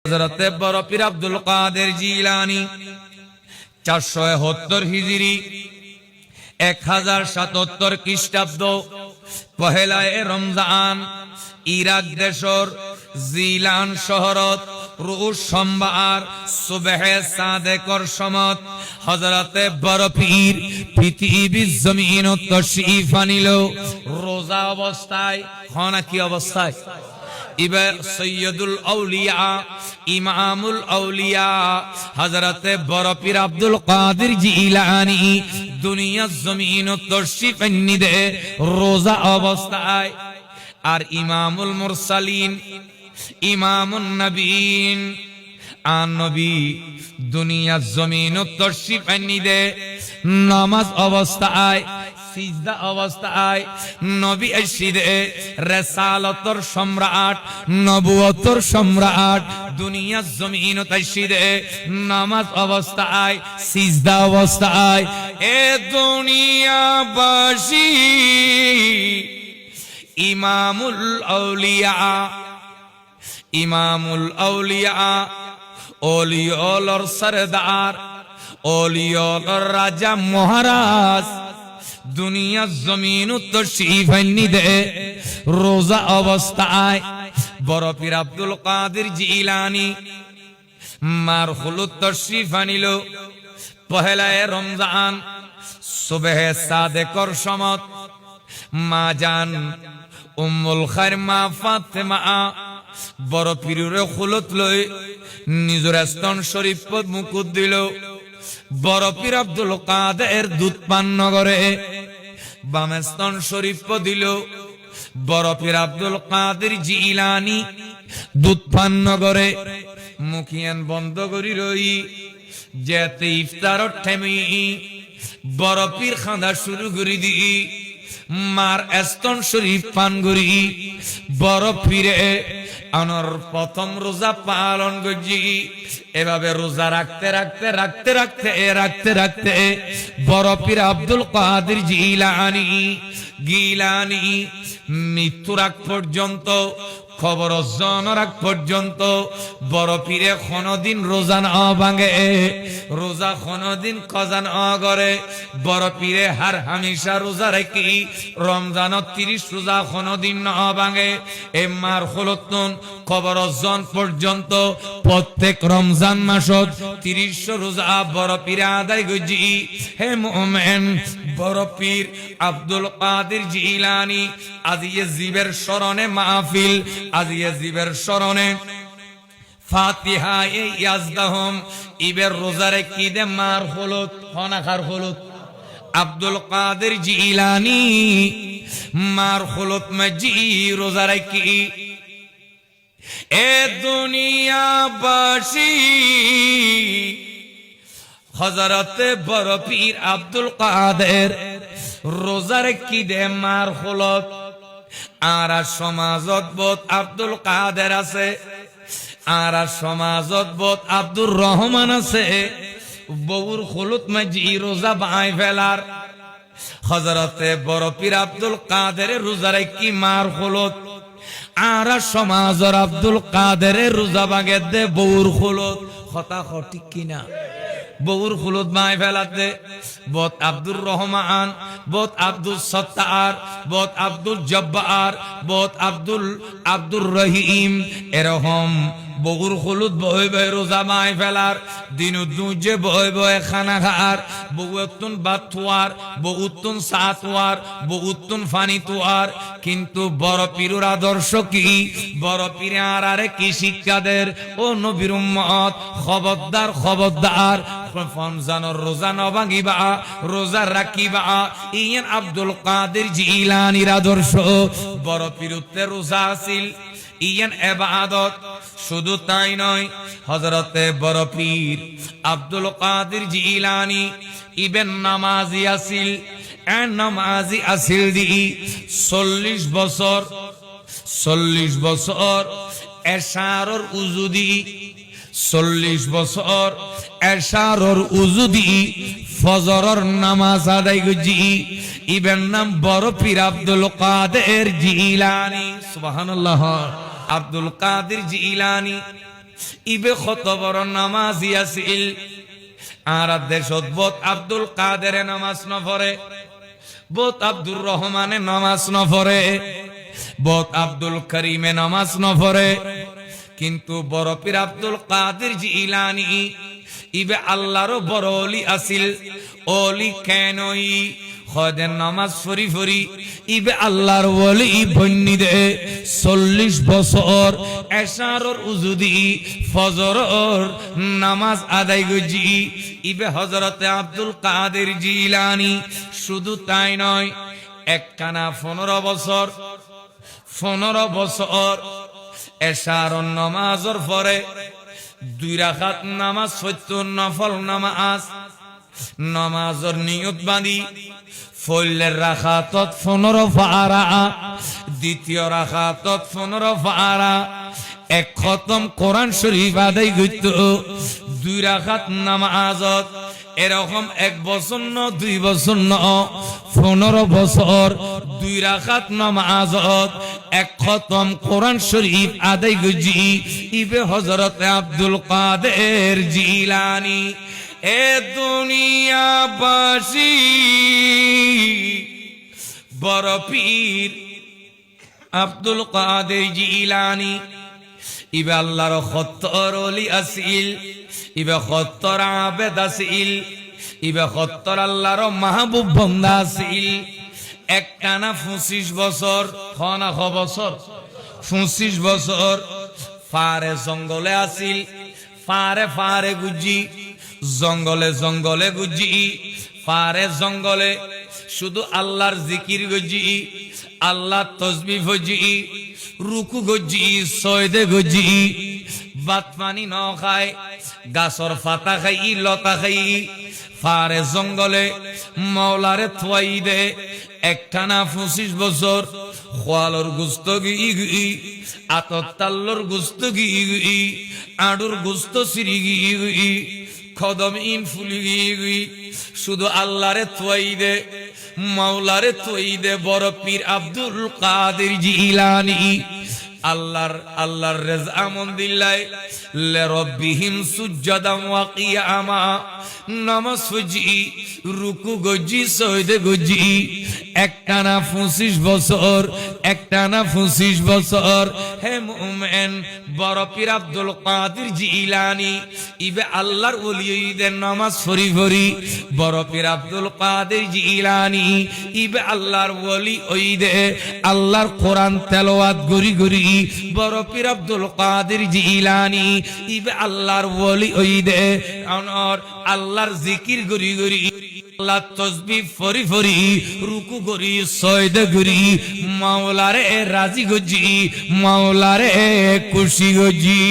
হযরতে বড় পীর আব্দুল কাদের জিলানী 471 হিজরি 1077 খ্রিস্টাব্দ পহেলায় রমজান ইরাক দেশর জিলান শহরত রুশ সোমবার সুবহে সাদেকর সমত হযরতে বড় পীর পৃথিবীর জমিন তশরীফ আনিল রোজা অবস্থায়। হনা কি অবস্থায়? ইবার সৈয়দুল আউলিয়া ইমামুল আউলিয়া হযরতে বড় পীর আব্দুল কাদের জিলানী দুনিয়ার জমিন তশরীফ আনিদে রোজা অবস্থায়। আর ইমামুল মুরসালিন ইমামুন নবীন আর নবী দুনিয়ার জমিন তশরীফ আনিদে নামাজ অবস্থায় সিজদা অবস্থায় নবী এসিদে রিসালাতর সম্রাট নবুয়তর সম্রাট দুনিয়ার জমিন তাইসিদে নামাজ অবস্থায় সিজদা অবস্থায়। এ দুনিয়াবাসী ইমামুল আউলিয়া ইমামুল আউলিয়া ওলিয়র সরদার ওলিয়র রাজা মহারাজ দুনিয়ার জমিন তশরীফ আনিদে রোজা অবস্থায় বড় পীর আব্দুল কাদের জিলানী মারহুলত তশরীফ আনিল পহেলায় রমজান সুবহে সাদেকর সমত। মা জান উম্মুল খায়র মা ফাতেমা বড় পীরের খুলত লই নিজের স্তন শরীফ মুকুট দিল। বড় পীর আব্দুল কাদের দুধ পান নগরে বামে স্তন শরীফ দিল। বড় পীর আব্দুল কাদের জিলানী দুধ পান নগরে মুখিয়ান বন্ধ করি রই যেতে ইফতার ঠেমি বড় পীর খাঁদা শুরু করি দি মার স্তন শরীফ পান করি বড় পীরে আনর প্রথম রোজা পালন করছি। এভাবে রোজা রাখতে রাখতে রাখতে রাখতে রাখতে রাখতে বড় পীর আব্দুল কাদের জিলানী মৃত্যুর আগ পর্যন্ত খবর জানার আগ পর্যন্ত বড় পীরে কোনদিন রোজা না ভাঙে রোজা কোনদিন কজা না করে। বড় পীরে হার হামেশা রোজা রাখি রমজান 30 রোজা কোনদিন না ভাঙে। এ মার খলতন খবর জন পর্যন্ত প্রত্যেক রমজান মাসত 30 রোজা বড় পীরে আদায় গজি। হে মুমিন বড় পীর আব্দুল কাদের জিলানী আজিয়ে জীবের স্মরণে মাহফিল আজিয়ে জীবের স্মরণে ফাতিহা ইয়াজদাহুম ইবের রোজারে কি দে মার হলত হনাখার হলত আব্দুল কাদের জিলানী মার হলত মজি রোজারে কি। এ দুনিয়াবাসী হযরতে বড় পীর আব্দুল কাদের রোজারে কি দে মার হলত। আর সমাজত বোধ আব্দুল কাদের আছে আর সমাজত বোধ আব্দুর রহমান আছে বউর হলুত মাঝি রোজা বাই ফেলার। হযরতে বড় পীর আব্দুল কাদের রোজারে কি মার হলত আর সমাজর আব্দুল কাদের রোজা বাগে দে বউর হলত। কথা ঠিক কিনা? বউর খুলুদ মাই ফেলাতে বোধ আব্দুর রহমান বোধ আব্দুল সত্তার বোধ আব্দুল জব্বার বোধ আব্দুর রহিম এরকম বউর খুলুদ বই বই রোজা মাই ফেলার দিন দুজে বই বই খানা খার বউতুন ভাত থুয়ার বউতুন চা থুয়ার বউতুন ফানি থুয়ার। কিন্তু বড় পীরের আদর্শ কি? বড় পীরে আরে কি শিক্ষাদের? ও নবীর উম্মত খবরদার খবরদার রমজানের রোজা ন ভাঙিবা রোজা রাখিবা। ইয়ান আব্দুল কাদের জিলানীর আদর্শ। বড় পীরতে রোজা আসিল ইয়ান ইবাদত। শুধু তাই নয় হযরতে বড় পীর আব্দুল কাদের জিলানী ইবেন নামাজি আসিল নামাজি আসিল দি 40 বছর এশারর উজু দি 40 বছর এশারর উজু দি ফজরের নামাজ আদায় গজি। ইবেন নাম বড় পীর আব্দুল কাদের জিলানী। সুবহানাল্লাহ। আব্দুল কাদের জিলানী ইবে কত বড় নামাজি আছিল। আর দেশত বোধ আব্দুল কাদের নামাজ নফরে, বোধ আব্দুর রহমানে নামাজ নফরে, বোধ আব্দুল করিমে নামাজ নফরে, কিন্তু বড় পীর আব্দুল কাদের জিলানী ইবে আল্লাহরও বড় ওলি আছিল। ওলি কেনই খদের নামাজ ফরি ফরি ইবে আল্লাহর ওলি বন্নি দে 40 বছর এশারর উজুদি ফজরর নামাজ আদায় গজি ইবে হযরতে আব্দুল কাদের জিলানী। শুধু তাই নয়, একটানা 15 বছর এশারর নামাজর পরে 2 রাকাত নামাজ 70 নফল নামাজর নিয়ত বাঁধি ফজরের রাকাতত 15 ফারা, দ্বিতীয় রাকাতত 15 ফারা, এক খতম কোরআন শরীফ আদায় করত 2 রাকাত নামাজত। এরকম 1 বছর ন 2 বছর ন 15 বছর 2 রাকাত নামাজত এক খতম কোরআন শরীফ আদায় গজি ইবে হযরত আব্দুল কাদের জিলানী। এ দুনিয়াবাসী বড় পীর আব্দুল কাদের জিলানী ইবে আল্লাহর সত্তর ওলি আছিল, ইবে সত্তর আবেদ আছিল, ইবে সত্তর আল্লাহর মাহবুব বান্দা আছিল। একটানা 25 বছর, 25 বছর ফারে জঙ্গলে আছিল, ফারে গুজি জঙ্গলে গুজি, ফারে জঙ্গলে শুধু আল্লাহর জিকির গজি, আল্লাহ তসবিহ গজি, রুকু গজি, সয়দে গজি, ভাত পানি ন খায়, গাছর পাতা খাই, লতা খাই, ফারে জঙ্গলে মাওলারে থুয়াই দে। একটানা 25 বছর খোয়ালর গুস্ত গি, আতর তাল্লর গুস্ত গি, আডুর গুস্ত সিরি গি, খদম ইন ফুলি গি, শুধু আল্লাহরে থুয়াই দে, মাওলারে থুয়াই দে। বড় পীর আব্দুল কাদের জিলানী আল্লাহর রেজা মন্দিল্লাই লে রব্বিহিম সুজ্জাদাম ওয়া কিয়ামা, নামাজ ফজি, রুকু গজি, সজদে গজি। একটানা 25 বছর, একটানা 25 বছর। হে মুমিন, বড় পীর আব্দুল কাদের জিলানী ইবে আল্লাহর ওলিদের নামাজ ফরি ফরি, বড় পীর আব্দুল কাদের জিলানী ইবে আল্লাহর ওলি ওই দে, আল্লাহর কোরআন তেলাওয়াত গরি গরি। বড় পীর আব্দুল কাদের জিলানী ইবে আল্লাহর ওলি ওই দে, আল্লাহর জিকির গরি গরি, আল্লাহ তসবিহ ফরি ফরি, রুকু গরি, সজদা গরি, মাওলারে রাজি গজি, মাওলারে খুশি গজি।